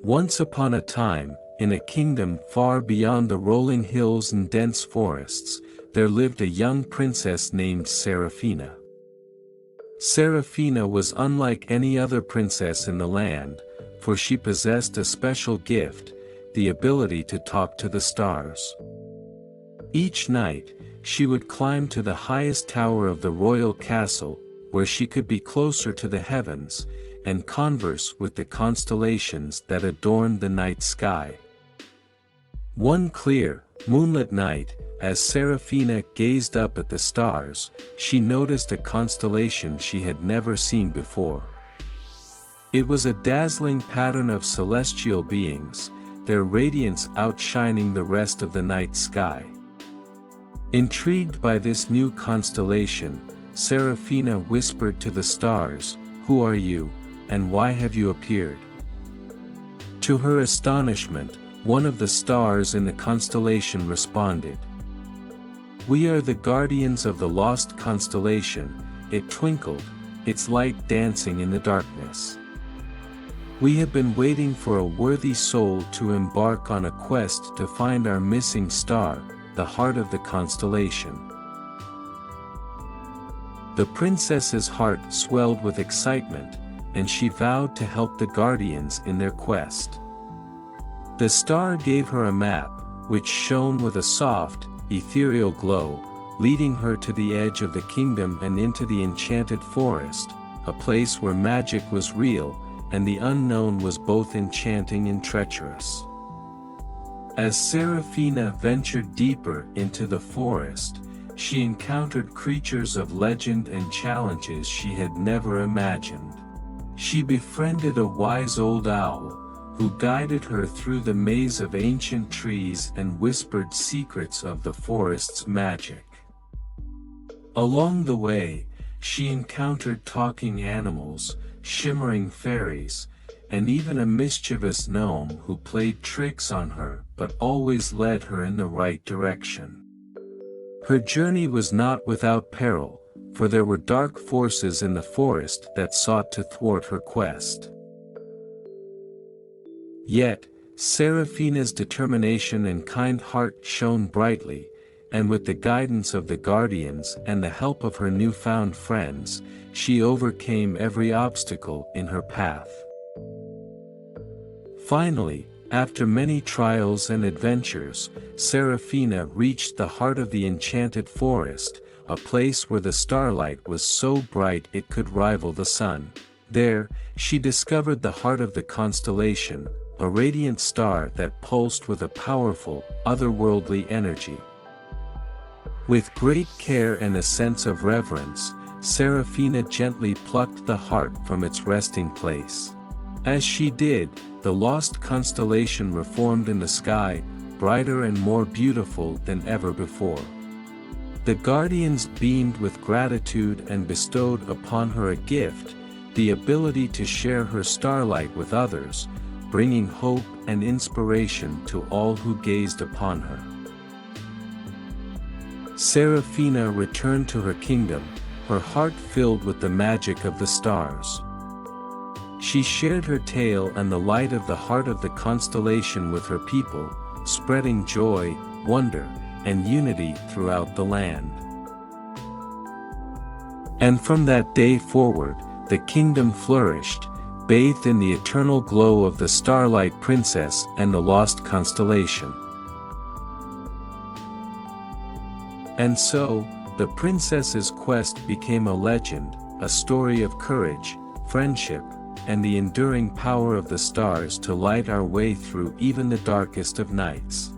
Once upon a time, in a kingdom far beyond the rolling hills and dense forests, there lived a young princess named Seraphina. Seraphina was unlike any other princess in the land, for she possessed a special gift, the ability to talk to the stars. Each night, she would climb to the highest tower of the royal castle, where she could be closer to the heavens, and converse with the constellations that adorned the night sky. One clear, moonlit night, as Seraphina gazed up at the stars, she noticed a constellation she had never seen before. It was a dazzling pattern of celestial beings, their radiance outshining the rest of the night sky. Intrigued by this new constellation, Seraphina whispered to the stars, "Who are you, and why have you appeared?" To her astonishment, one of the stars in the constellation responded, "We are the guardians of the Lost Constellation." It twinkled, its light dancing in the darkness. "We have been waiting for a worthy soul to embark on a quest to find our missing star, the heart of the constellation." The princess's heart swelled with excitement, and she vowed to help the guardians in their quest. The star gave her a map, which shone with a soft, ethereal glow, leading her to the edge of the kingdom and into the enchanted forest, a place where magic was real, and the unknown was both enchanting and treacherous. As Seraphina ventured deeper into the forest, she encountered creatures of legend and challenges she had never imagined. She befriended a wise old owl, who guided her through the maze of ancient trees and whispered secrets of the forest's magic. Along the way, she encountered talking animals, shimmering fairies, and even a mischievous gnome who played tricks on her but always led her in the right direction. Her journey was not without peril, for there were dark forces in the forest that sought to thwart her quest. Yet, Seraphina's determination and kind heart shone brightly, and with the guidance of the guardians and the help of her newfound friends, she overcame every obstacle in her path. Finally, after many trials and adventures, Seraphina reached the heart of the enchanted forest, a place where the starlight was so bright it could rival the sun. There, she discovered the heart of the constellation, a radiant star that pulsed with a powerful, otherworldly energy. With great care and a sense of reverence, Seraphina gently plucked the heart from its resting place. As she did, the lost constellation reformed in the sky, brighter and more beautiful than ever before. The guardians beamed with gratitude and bestowed upon her a gift, the ability to share her starlight with others, bringing hope and inspiration to all who gazed upon her. Seraphina returned to her kingdom, her heart filled with the magic of the stars. She shared her tale and the light of the heart of the constellation with her people, spreading joy, wonder, and unity throughout the land. And from that day forward, the kingdom flourished, bathed in the eternal glow of the Starlight Princess and the Lost Constellation. And so, the princess's quest became a legend, a story of courage, friendship, and the enduring power of the stars to light our way through even the darkest of nights.